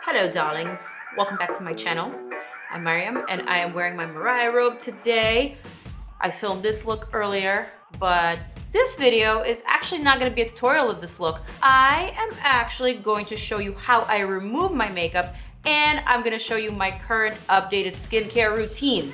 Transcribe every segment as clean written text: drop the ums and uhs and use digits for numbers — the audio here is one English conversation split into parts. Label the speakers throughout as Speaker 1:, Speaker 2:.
Speaker 1: Hello darlings, welcome back to my channel. I'm Maryam and I am wearing my Mariah robe today. I filmed this look earlier, but this video is actually not going to be a tutorial of this look. I am actually going to show you how I remove my makeup, and I'm going to show you my current updated skincare routine.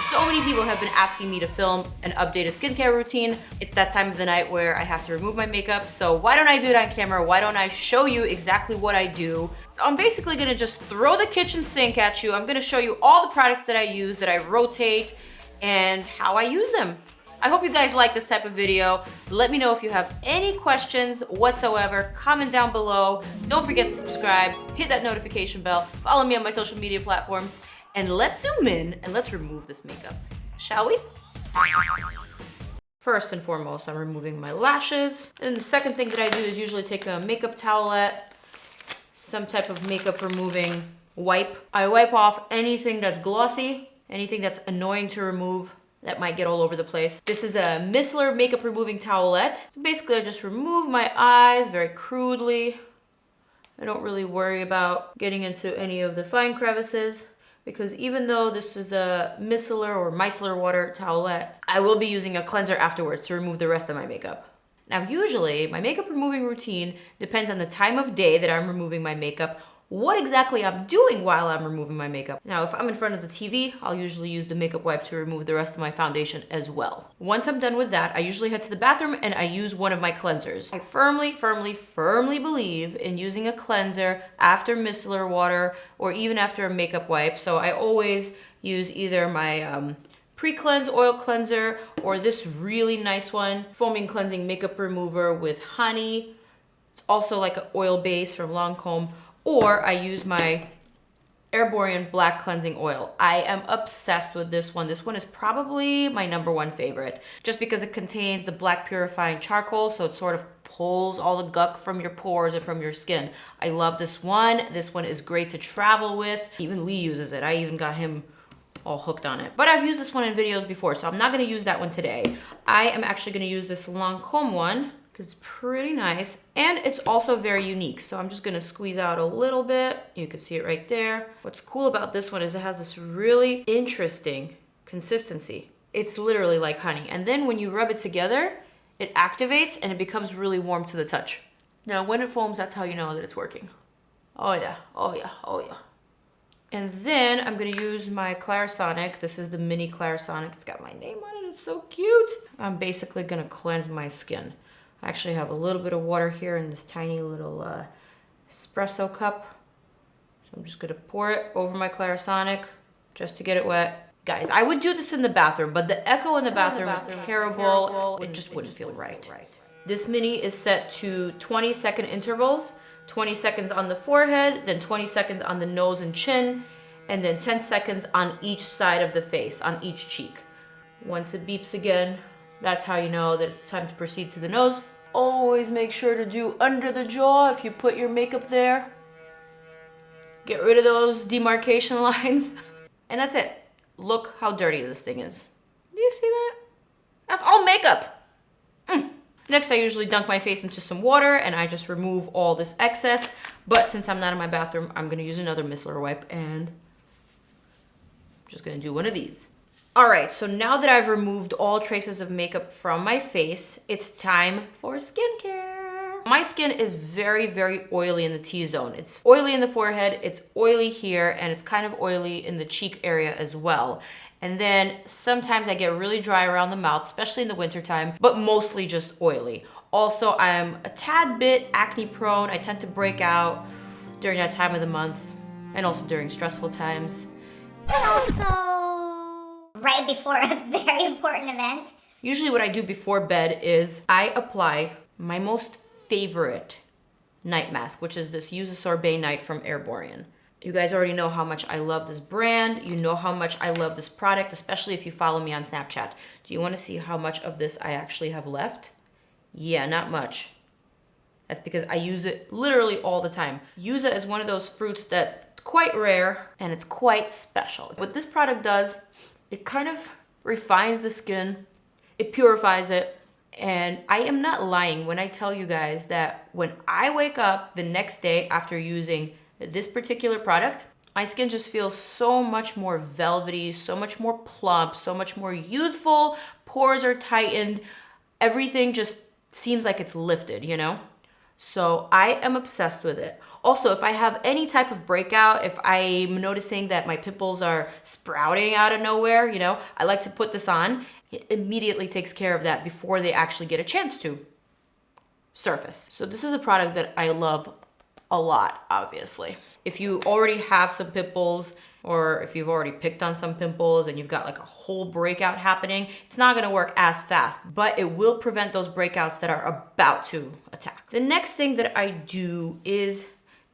Speaker 1: So many people have been asking me to film an updated skincare routine. It's that time of the night where I have to remove my makeup, so why don't I do it on camera? Why don't I show you exactly what I do? So I'm basically gonna just throw the kitchen sink at you. I'm gonna show you all the products that I use, that I rotate, and how I use them. I hope you guys like this type of video. Let me know if you have any questions whatsoever. Comment down below. Don't forget to subscribe, hit that notification bell, follow me on my social media platforms, and let's zoom in and let's remove this makeup, shall we? First and foremost, I'm removing my lashes. And the second thing that I do is usually take a makeup towelette, some type of makeup removing wipe. I wipe off anything that's glossy, anything that's annoying to remove that might get all over the place. This is a Micellar makeup removing towelette. Basically, I just remove my eyes very crudely. I don't really worry about getting into any of the fine crevices, because even though this is a micellar or micellar water towelette, I will be using a cleanser afterwards to remove the rest of my makeup. Now, usually my makeup removing routine depends on the time of day that I'm removing my makeup, what exactly I'm doing while I'm removing my makeup. Now, if I'm in front of the TV, I'll usually use the makeup wipe to remove the rest of my foundation as well. Once I'm done with that, I usually head to the bathroom and I use one of my cleansers. I firmly believe in using a cleanser after micellar water or even after a makeup wipe. So I always use either my pre-cleanse oil cleanser or this really nice one, foaming cleansing makeup remover with honey. It's also like an oil base from Lancome. Or I use my Erborian black cleansing oil. I am obsessed with this one. This one is probably my #1 favorite, just because it contains the black purifying charcoal, so it sort of pulls all the gunk from your pores and from your skin. I love this one. This one is great to travel with. Even Lee uses it. I even got him all hooked on it. But I've used this one in videos before, so I'm not gonna use that one today. I am actually gonna use this Lancome one, it's pretty nice, and it's also very unique. So I'm just gonna squeeze out a little bit. You can see it right there. What's cool about this one is it has this really interesting consistency. It's literally like honey. And then when you rub it together, it activates and it becomes really warm to the touch. Now, when it foams, that's how you know that it's working. Oh yeah, oh yeah, oh yeah. And then I'm gonna use my Clarisonic. This is the mini Clarisonic. It's got my name on it, it's so cute. I'm basically gonna cleanse my skin. I actually have a little bit of water here in this tiny little espresso cup. So I'm just gonna pour it over my Clarisonic just to get it wet. Guys, I would do this in the bathroom, but the echo in the bathroom is terrible. It just wouldn't feel right. This mini is set to 20-second intervals, 20 seconds on the forehead, then 20 seconds on the nose and chin, and then 10 seconds on each side of the face, on each cheek. Once it beeps again, that's how you know that it's time to proceed to the nose. Always make sure to do under the jaw if you put your makeup there. Get rid of those demarcation lines. And that's it. Look how dirty this thing is. Do you see that? That's all makeup. Next, I usually dunk my face into some water and I just remove all this excess. But since I'm not in my bathroom, I'm gonna use another micellar wipe and I'm just gonna do one of these. All right, so now that I've removed all traces of makeup from my face, it's time for skincare. My skin is very oily in the T-zone. It's oily in the forehead, it's oily here, and it's kind of oily in the cheek area as well. And then sometimes I get really dry around the mouth, especially in the wintertime, but mostly just oily. Also, I'm a tad bit acne prone. I tend to break out during that time of the month and also during stressful times.
Speaker 2: And also right before a very important event.
Speaker 1: Usually what I do before bed is I apply my most favorite night mask, which is this Yuza Sorbet night from Erborian. You guys already know how much I love this brand. You know how much I love this product, especially if you follow me on Snapchat. Do you want to see how much of this I actually have left? Yeah, not much. That's because I use it literally all the time. Yuza is one of those fruits that's quite rare and it's quite special. What this product does, it kind of refines the skin, it purifies it, and I am not lying when I tell you guys that when I wake up the next day after using this particular product, my skin just feels so much more velvety, so much more plump, so much more youthful. Pores are tightened. Everything just seems like it's lifted, you know? So I am obsessed with it. Also, if I have any type of breakout, if I'm noticing that my pimples are sprouting out of nowhere, you know, I like to put this on. It immediately takes care of that before they actually get a chance to surface. So this is a product that I love a lot, obviously. If you already have some pimples, or if you've already picked on some pimples and you've got like a whole breakout happening, it's not gonna work as fast, but it will prevent those breakouts that are about to attack. The next thing that I do is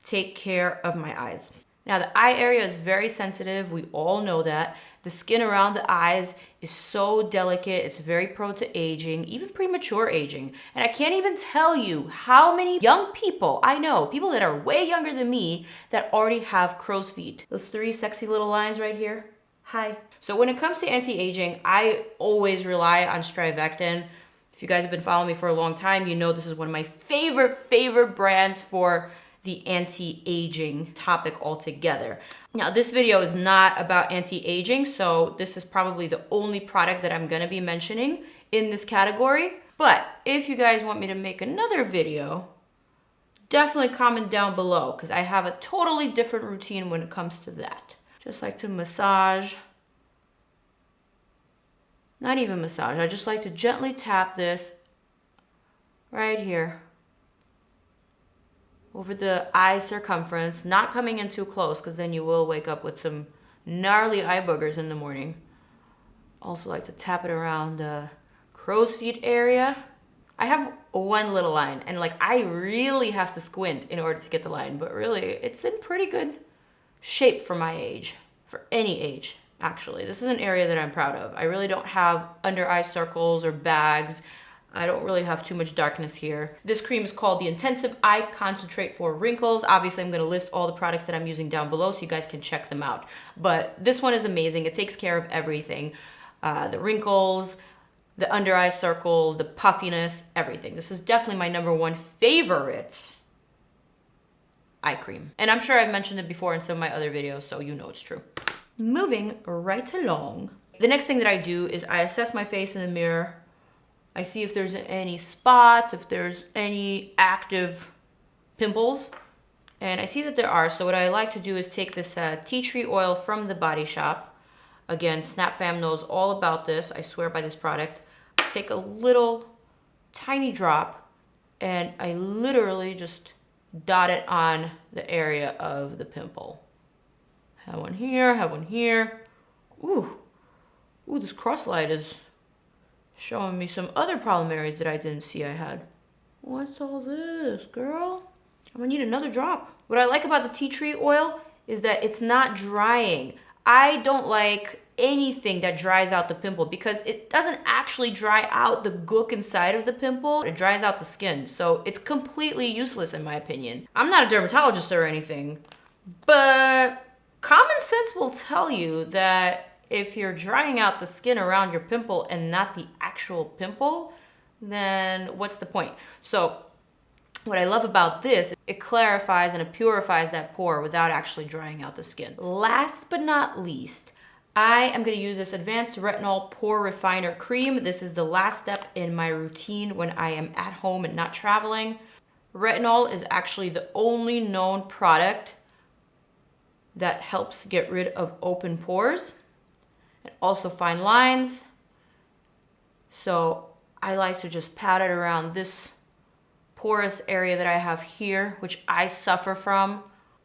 Speaker 1: take care of my eyes. Now the eye area is very sensitive, we all know that. The skin around the eyes is so delicate, it's very prone to aging, even premature aging. And I can't even tell you how many young people I know, people that are way younger than me, that already have crow's feet. Those 3 sexy little lines right here, hi. So when it comes to anti-aging, I always rely on Strivectin. If you guys have been following me for a long time, you know this is one of my favorite brands for the anti-aging topic altogether. Now this video is not about anti-aging, so this is probably the only product that I'm gonna be mentioning in this category. But if you guys want me to make another video, definitely comment down below, because I have a totally different routine when it comes to that. Just like to massage, not even massage, I just like to gently tap this right here over the eye circumference, not coming in too close because then you will wake up with some gnarly eye boogers in the morning. Also like to tap it around the crow's feet area. I have one little line and like I really have to squint in order to get the line, but really it's in pretty good shape for my age, for any age actually. This is an area that I'm proud of. I really don't have under eye circles or bags. I don't really have too much darkness here. This cream is called the Intensive Eye Concentrate for Wrinkles. Obviously, I'm gonna list all the products that I'm using down below so you guys can check them out. But this one is amazing. It takes care of everything. The wrinkles, the under eye circles, the puffiness, everything. This is definitely my #1 favorite eye cream. And I'm sure I've mentioned it before in some of my other videos, so you know it's true. Moving right along. The next thing that I do is I assess my face in the mirror. I see if there's any spots, if there's any active pimples, and I see that there are. So what I like to do is take this tea tree oil from the Body Shop. Again, SnapFam knows all about this. I swear by this product. Take a little tiny drop and I literally just dot it on the area of the pimple. Have one here, have one here. Ooh, this cross light is showing me some other problem areas that I didn't see I had. What's all this, girl? I'm gonna need another drop. What I like about the tea tree oil is that it's not drying. I don't like anything that dries out the pimple because it doesn't actually dry out the gook inside of the pimple. It dries out the skin. So it's completely useless in my opinion. I'm not a dermatologist or anything, but common sense will tell you that if you're drying out the skin around your pimple and not the actual pimple, then what's the point? So what I love about this, it clarifies and it purifies that pore without actually drying out the skin. Last but not least, I am gonna use this Advanced Retinol Pore Refiner Cream. This is the last step in my routine when I am at home and not traveling. Retinol is actually the only known product that helps get rid of open pores and also fine lines. So I like to just pat it around this porous area that I have here, which I suffer from.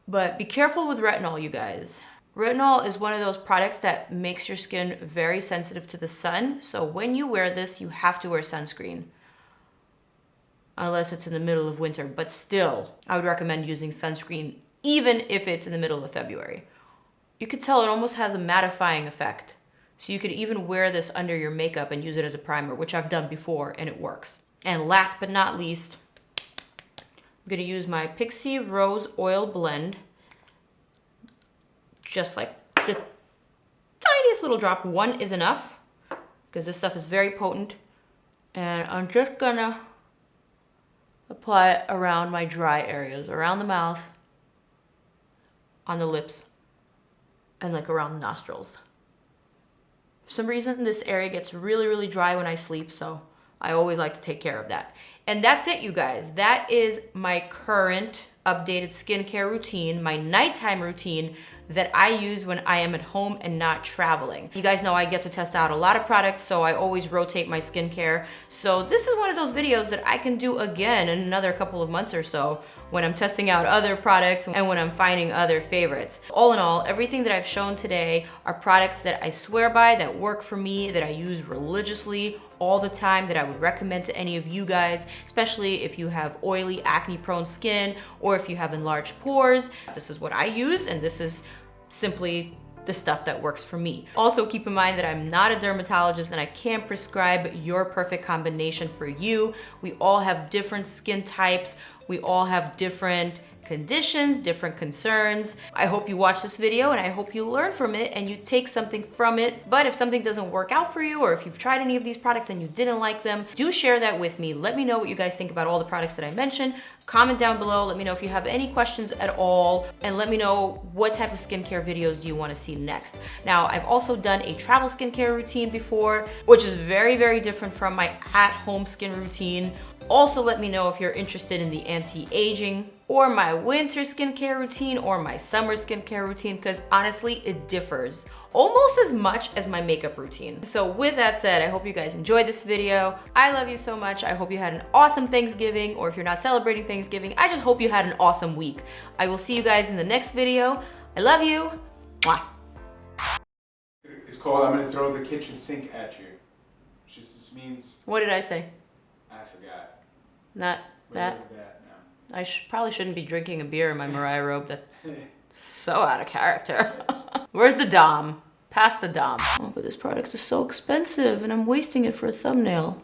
Speaker 1: But be careful with retinol, you guys. Retinol is one of those products that makes your skin very sensitive to the sun. So when you wear this, you have to wear sunscreen. Unless it's in the middle of winter, but still, I would recommend using sunscreen even if it's in the middle of February. You could tell it almost has a mattifying effect. So you could even wear this under your makeup and use it as a primer, which I've done before and it works. And last but not least, I'm gonna use my Pixi Rose Oil Blend. Just like the tiniest little drop. One is enough because this stuff is very potent. And I'm just gonna apply it around my dry areas, around the mouth, on the lips and like around the nostrils. For some reason, this area gets really, really dry when I sleep, so I always like to take care of that. And that's it, you guys. That is my current updated skincare routine, my nighttime routine that I use when I am at home and not traveling. You guys know I get to test out a lot of products, so I always rotate my skincare. So this is one of those videos that I can do again in another couple of months or so when I'm testing out other products and when I'm finding other favorites. All in all, everything that I've shown today are products that I swear by, that work for me, that I use religiously all the time, that I would recommend to any of you guys, especially if you have oily, acne-prone skin or if you have enlarged pores. This is what I use, and this is simply the stuff that works for me. Also, keep in mind that I'm not a dermatologist and I can't prescribe your perfect combination for you. We all have different skin types. We all have different conditions, different concerns. I hope you watch this video and I hope you learn from it and you take something from it. But if something doesn't work out for you, or if you've tried any of these products and you didn't like them, do share that with me. Let me know what you guys think about all the products that I mentioned. Comment down below. Let me know if you have any questions at all, and let me know what type of skincare videos do you want to see next. Now, I've also done a travel skincare routine before, which is very, very different from my at-home skin routine. Also, let me know if you're interested in the anti-aging or my winter skincare routine or my summer skincare routine, because honestly, it differs almost as much as my makeup routine. So with that said, I hope you guys enjoyed this video. I love you so much. I hope you had an awesome Thanksgiving, or if you're not celebrating Thanksgiving, I just hope you had an awesome week. I will see you guys in the next video. I love you. Mwah.
Speaker 3: It's called I'm gonna throw the kitchen sink at you. Which just means
Speaker 1: What did I say?
Speaker 3: I forgot.
Speaker 1: Not that?
Speaker 3: Whatever that now.
Speaker 1: I probably shouldn't be drinking a beer in my Mariah robe. That's so out of character. Where's the Dom? Pass the Dom. Oh, but this product is so expensive and I'm wasting it for a thumbnail.